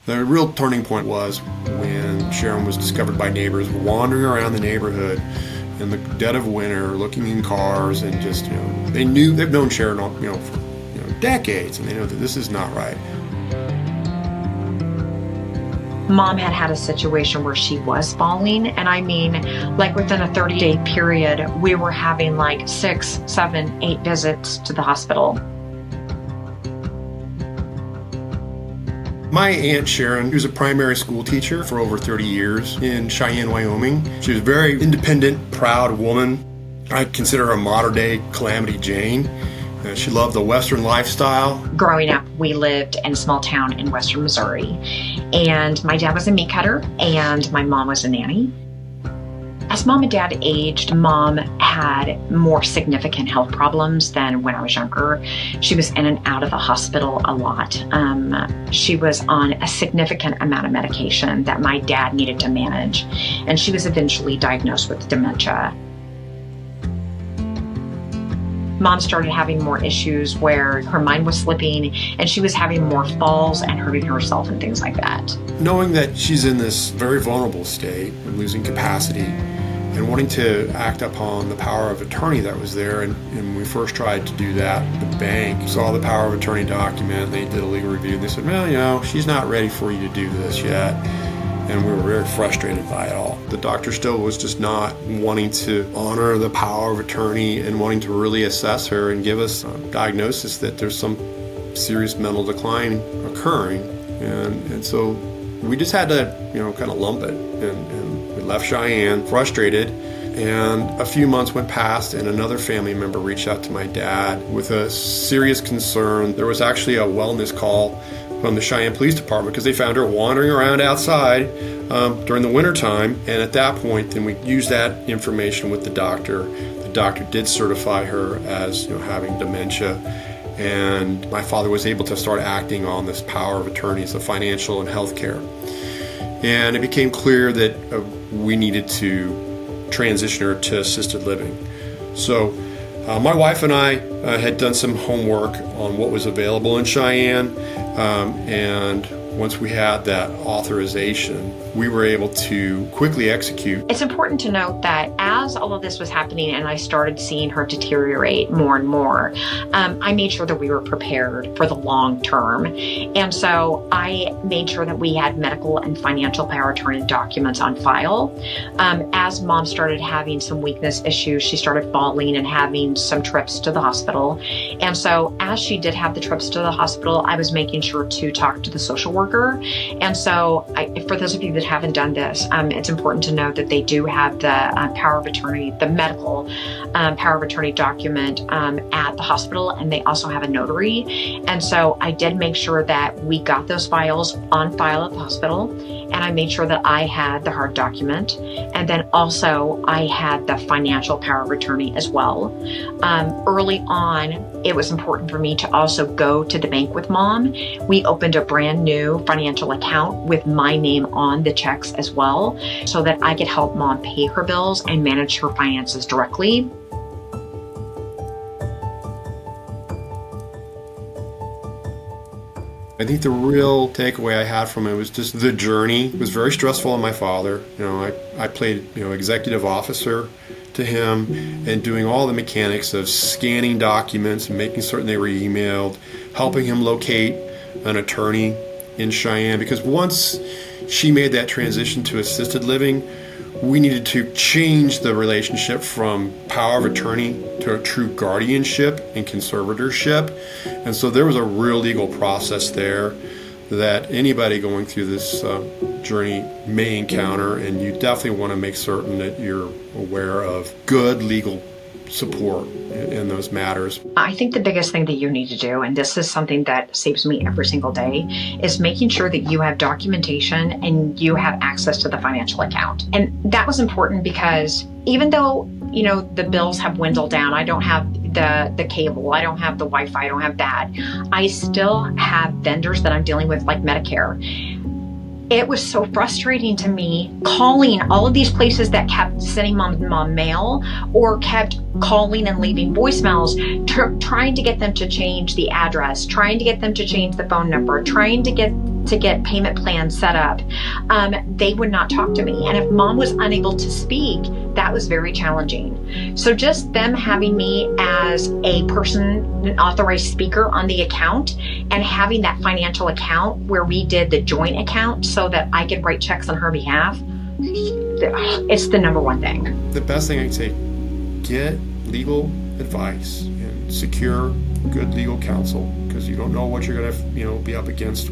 The real turning point was when Sharon was discovered by neighbors wandering around the neighborhood in the dead of winter, looking in cars, and just, they've known Sharon, for decades, and they know that this is not right. Mom had a situation where she was falling, and I mean, like within a 30-day period, we were having like 6, 7, 8 visits to the hospital. My Aunt Sharon was a primary school teacher for over 30 years in Cheyenne, Wyoming. She was a very independent, proud woman. I consider her a modern-day Calamity Jane. She loved the Western lifestyle. Growing up, we lived in a small town in western Missouri, and my dad was a meat cutter, and my mom was a nanny. As Mom and Dad aged, Mom had more significant health problems than when I was younger. She was in and out of the hospital a lot. She was on a significant amount of medication that my dad needed to manage, and she was eventually diagnosed with dementia. Mom started having more issues where her mind was slipping, and she was having more falls and hurting herself and things like that. Knowing that she's in this very vulnerable state, losing capacity, and wanting to act upon the power of attorney that was there, and when we first tried to do that, the bank saw the power of attorney document, they did a legal review, and they said, well, she's not ready for you to do this yet. And we were very frustrated by it all. The doctor still was just not wanting to honor the power of attorney and wanting to really assess her and give us a diagnosis that there's some serious mental decline occurring. And so we just had to, kind of lump it. And we left Cheyenne frustrated. And a few months went past, and another family member reached out to my dad with a serious concern. There was actually a wellness call from the Cheyenne Police Department because they found her wandering around outside during the wintertime. And at that point, then we used that information with the doctor. The doctor did certify her as having dementia. And my father was able to start acting on this power of attorney, so financial and health care. And it became clear that we needed to transition her to assisted living. So my wife and I had done some homework on what was available in Cheyenne, and once we had that authorization, we were able to quickly execute. It's important to note that as all of this was happening and I started seeing her deteriorate more and more, I made sure that we were prepared for the long term. And so I made sure that we had medical and financial power of attorney documents on file. As Mom started having some weakness issues, she started falling and having some trips to the hospital. And so as she did have the trips to the hospital, I was making sure to talk to the social worker. And so for those of you that haven't done this, it's important to know that they do have the power of attorney, the medical power of attorney document at the hospital, and they also have a notary. And so I did make sure that we got those files on file at the hospital, and I made sure that I had the hard document, and then also I had the financial power of attorney as well. Early on, it was important for me to also go to the bank with Mom. We opened a brand new financial account with my name on the checks as well, so that I could help Mom pay her bills and manage her finances directly. I think the real takeaway I had from it was just the journey. It was very stressful on my father. I played, executive officer to him and doing all the mechanics of scanning documents and making certain they were emailed, helping him locate an attorney in Cheyenne, because once she made that transition to assisted living, we needed to change the relationship from power of attorney to a true guardianship and conservatorship. And so there was a real legal process there that anybody going through this journey may encounter, and you definitely want to make certain that you're aware of good legal support in those matters. I think the biggest thing that you need to do, and this is something that saves me every single day, is making sure that you have documentation and you have access to the financial account. And that was important because even though, the bills have dwindled down, I don't have the cable, I don't have the Wi-Fi, I don't have that, I still have vendors that I'm dealing with, like Medicare. It was so frustrating to me calling all of these places that kept sending Mom mail or kept calling and leaving voicemails, trying to get them to change the address, trying to get them to change the phone number, trying to get to get payment plans set up, they would not talk to me. And if mom was unable to speak, that was very challenging. So just them having me as a person, an authorized speaker on the account, and having that financial account where we did the joint account so that I could write checks on her behalf, it's the number one thing. The best thing I can say, get legal advice and secure good legal counsel, because you don't know what you're going to be up against